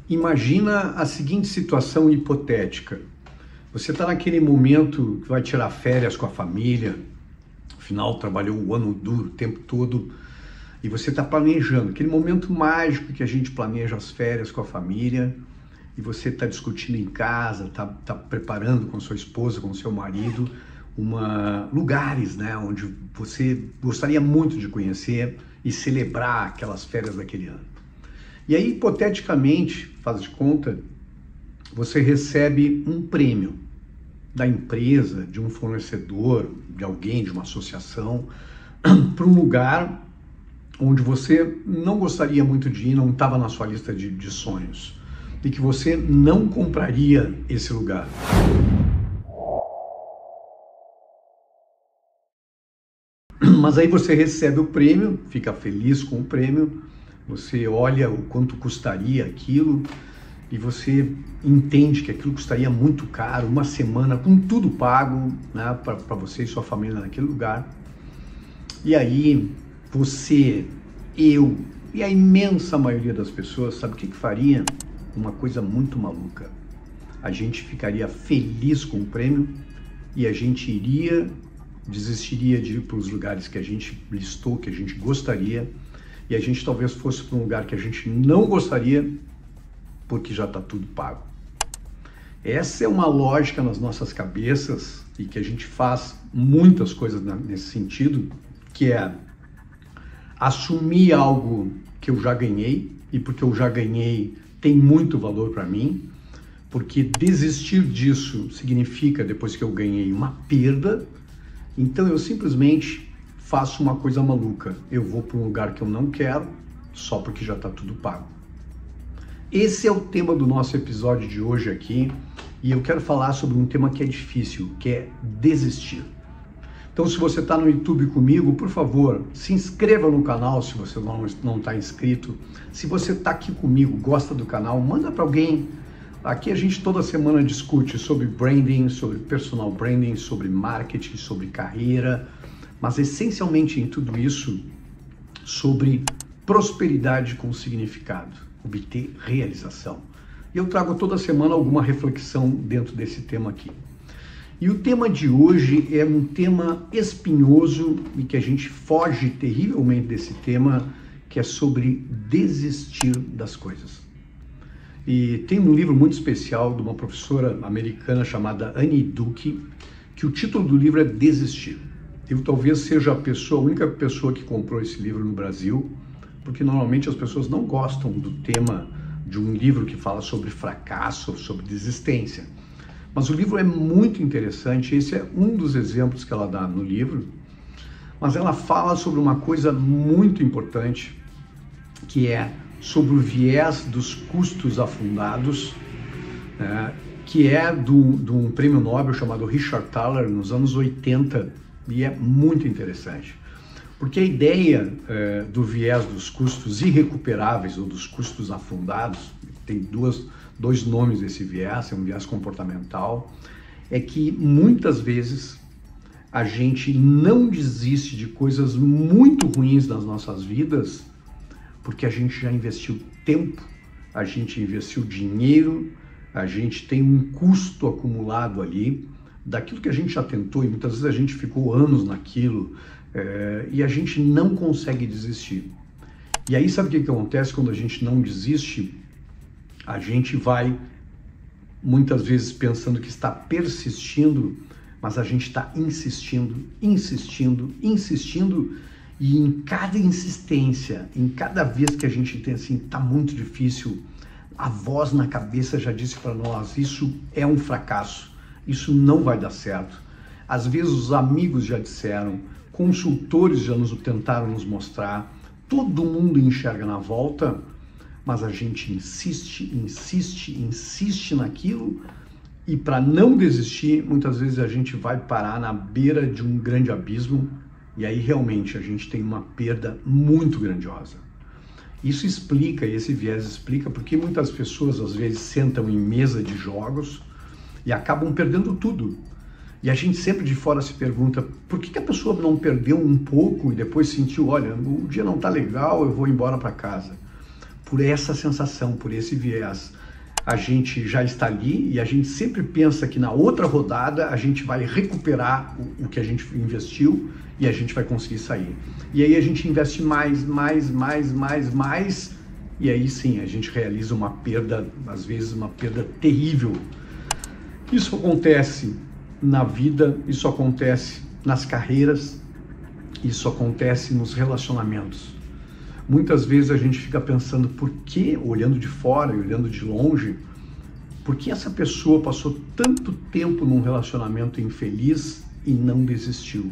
Imagina a seguinte situação hipotética. Você está naquele momento que vai tirar férias com a família, afinal trabalhou o ano duro, o tempo todo, e você está planejando, aquele momento mágico que a gente planeja as férias com a família, e você está discutindo em casa, está preparando com sua esposa, com seu marido, lugares, né, onde você gostaria muito de conhecer e celebrar aquelas férias daquele ano. E aí, hipoteticamente, faz de conta, você recebe um prêmio da empresa, de um fornecedor, de alguém, de uma associação, para um lugar onde você não gostaria muito de ir, não estava na sua lista de sonhos, e que você não compraria esse lugar. Mas aí você recebe o prêmio, fica feliz com o prêmio, você olha o quanto custaria aquilo e você entende que aquilo custaria muito caro, uma semana com tudo pago, né, para você e sua família naquele lugar. E aí você, eu e a imensa maioria das pessoas, sabe o que faria? Uma coisa muito maluca. A gente ficaria feliz com o prêmio e a gente desistiria de ir para os lugares que a gente listou, que a gente gostaria, e a gente talvez fosse para um lugar que a gente não gostaria, porque já está tudo pago. Essa é uma lógica nas nossas cabeças e que a gente faz muitas coisas nesse sentido, que é assumir algo que eu já ganhei, e porque eu já ganhei tem muito valor para mim, porque desistir disso significa, depois que eu ganhei, uma perda. Então eu simplesmente faço uma coisa maluca. Eu vou para um lugar que eu não quero, só porque já está tudo pago. Esse é o tema do nosso episódio de hoje aqui, e eu quero falar sobre um tema que é difícil, que é desistir. Então, se você está no YouTube comigo, por favor, se inscreva no canal se você não está inscrito. Se você está aqui comigo, gosta do canal, manda para alguém. Aqui a gente toda semana discute sobre branding, sobre personal branding, sobre marketing, sobre carreira, mas essencialmente em tudo isso, sobre prosperidade com significado, obter realização. E eu trago toda semana alguma reflexão dentro desse tema aqui. E o tema de hoje é um tema espinhoso e que a gente foge terrivelmente desse tema, que é sobre desistir das coisas. E tem um livro muito especial de uma professora americana chamada Annie Duke, que o título do livro é Desistir. Eu talvez seja a única pessoa que comprou esse livro no Brasil, porque normalmente as pessoas não gostam do tema de um livro que fala sobre fracasso, sobre desistência. Mas o livro é muito interessante, esse é um dos exemplos que ela dá no livro, mas ela fala sobre uma coisa muito importante, que é sobre o viés dos custos afundados, que é de um prêmio Nobel chamado Richard Thaler, nos anos 80, e é muito interessante. Porque a ideia do viés dos custos irrecuperáveis ou dos custos afundados, tem dois nomes desse viés, é um viés comportamental, é que muitas vezes a gente não desiste de coisas muito ruins nas nossas vidas porque a gente já investiu tempo, a gente investiu dinheiro, a gente tem um custo acumulado ali daquilo que a gente já tentou e muitas vezes a gente ficou anos naquilo e a gente não consegue desistir. E aí sabe o que acontece quando a gente não desiste? A gente vai muitas vezes pensando que está persistindo, mas a gente está insistindo, e em cada insistência, em cada vez que a gente tem assim, está muito difícil, a voz na cabeça já disse para nós, isso é um fracasso, isso não vai dar certo. Às vezes os amigos já disseram, consultores já tentaram nos mostrar, todo mundo enxerga na volta, mas a gente insiste naquilo, e para não desistir, muitas vezes a gente vai parar na beira de um grande abismo, e aí realmente a gente tem uma perda muito grandiosa. Isso explica, e esse viés explica, porque muitas pessoas às vezes sentam em mesa de jogos e acabam perdendo tudo. E a gente sempre de fora se pergunta, por que a pessoa não perdeu um pouco e depois sentiu, olha, o dia não está legal, eu vou embora para casa? por essa sensação, por esse viés. A gente já está ali e a gente sempre pensa que na outra rodada a gente vai recuperar o que a gente investiu e a gente vai conseguir sair. E aí a gente investe mais, e aí sim a gente realiza uma perda, às vezes uma perda terrível. Isso acontece na vida, isso acontece nas carreiras, isso acontece nos relacionamentos. Muitas vezes a gente fica pensando por que, olhando de fora e olhando de longe, por que essa pessoa passou tanto tempo num relacionamento infeliz e não desistiu?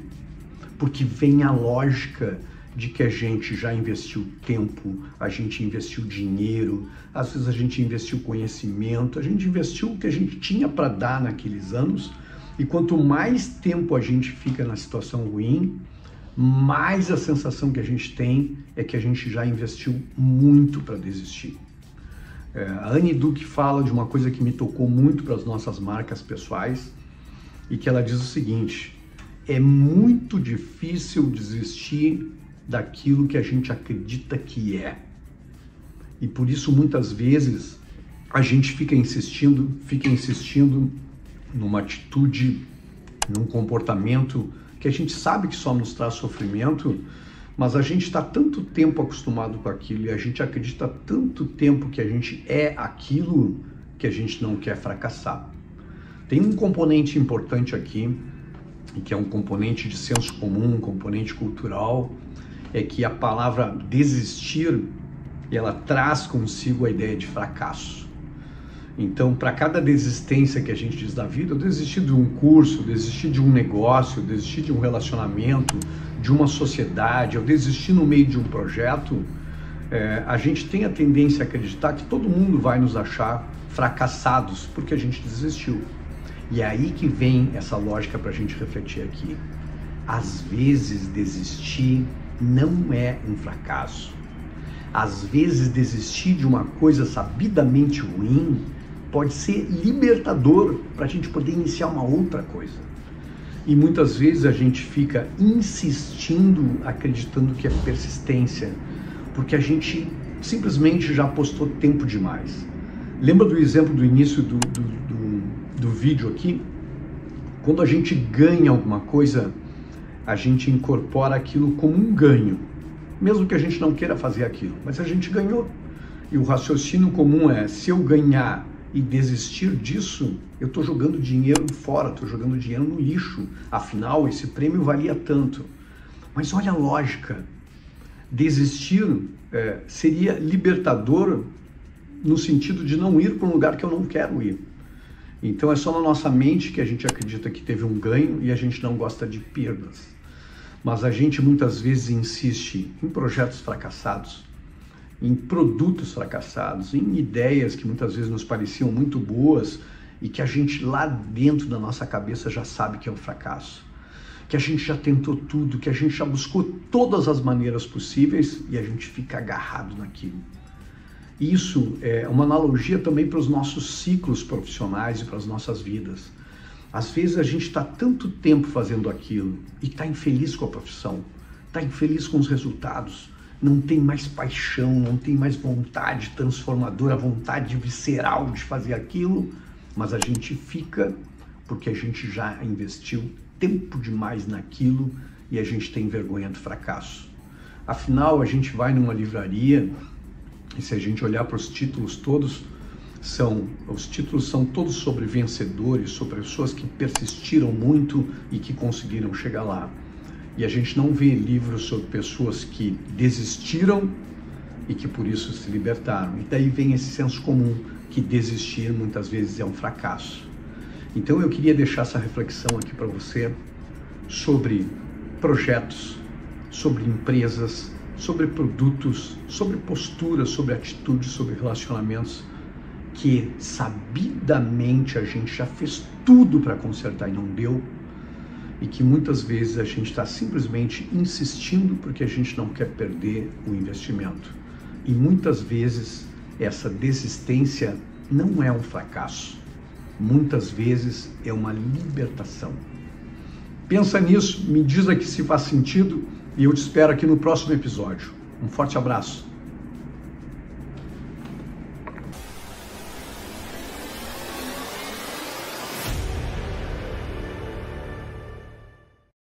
Porque vem a lógica de que a gente já investiu tempo, a gente investiu dinheiro, às vezes a gente investiu conhecimento, a gente investiu o que a gente tinha para dar naqueles anos, e quanto mais tempo a gente fica na situação ruim, mais a sensação que a gente tem é que a gente já investiu muito para desistir. A Anne Duke fala de uma coisa que me tocou muito para as nossas marcas pessoais, e que ela diz o seguinte: é muito difícil desistir daquilo que a gente acredita que é. E por isso muitas vezes a gente fica insistindo numa atitude, num comportamento que a gente sabe que só nos traz sofrimento, mas a gente está tanto tempo acostumado com aquilo e a gente acredita tanto tempo que a gente é aquilo que a gente não quer fracassar. Tem um componente importante aqui, que é um componente de senso comum, um componente cultural, é que a palavra desistir, ela traz consigo a ideia de fracasso. Então, para cada desistência que a gente diz da vida, eu desisti de um curso, eu desisti de um negócio, eu desisti de um relacionamento, de uma sociedade, eu desisti no meio de um projeto, a gente tem a tendência a acreditar que todo mundo vai nos achar fracassados porque a gente desistiu. E é aí que vem essa lógica para a gente refletir aqui. Às vezes desistir não é um fracasso. Às vezes desistir de uma coisa sabidamente ruim pode ser libertador para a gente poder iniciar uma outra coisa. E muitas vezes a gente fica insistindo, acreditando que é persistência, porque a gente simplesmente já apostou tempo demais. Lembra do exemplo do início do vídeo aqui? Quando a gente ganha alguma coisa, a gente incorpora aquilo como um ganho, mesmo que a gente não queira fazer aquilo, mas a gente ganhou. E o raciocínio comum é: se eu ganhar e desistir disso, eu estou jogando dinheiro fora, estou jogando dinheiro no lixo. Afinal, esse prêmio valia tanto. Mas olha a lógica. Desistir seria libertador no sentido de não ir para um lugar que eu não quero ir. Então é só na nossa mente que a gente acredita que teve um ganho e a gente não gosta de perdas. Mas a gente muitas vezes insiste em projetos fracassados, em produtos fracassados, em ideias que muitas vezes nos pareciam muito boas e que a gente lá dentro da nossa cabeça já sabe que é um fracasso, que a gente já tentou tudo, que a gente já buscou todas as maneiras possíveis e a gente fica agarrado naquilo. Isso é uma analogia também para os nossos ciclos profissionais e para as nossas vidas. Às vezes a gente está tanto tempo fazendo aquilo e está infeliz com a profissão, está infeliz com os resultados, não tem mais paixão, não tem mais vontade transformadora, vontade visceral de fazer aquilo, mas a gente fica porque a gente já investiu tempo demais naquilo e a gente tem vergonha do fracasso. Afinal, a gente vai numa livraria e se a gente olhar para os títulos todos, os títulos são todos sobre vencedores, sobre pessoas que persistiram muito e que conseguiram chegar lá. E a gente não vê livros sobre pessoas que desistiram e que por isso se libertaram. E daí vem esse senso comum que desistir muitas vezes é um fracasso. Então eu queria deixar essa reflexão aqui para você sobre projetos, sobre empresas, sobre produtos, sobre posturas, sobre atitudes, sobre relacionamentos que sabidamente a gente já fez tudo para consertar e não deu, e que muitas vezes a gente está simplesmente insistindo porque a gente não quer perder o investimento. E muitas vezes essa desistência não é um fracasso, muitas vezes é uma libertação. Pensa nisso, me diz aqui se faz sentido e eu te espero aqui no próximo episódio. Um forte abraço.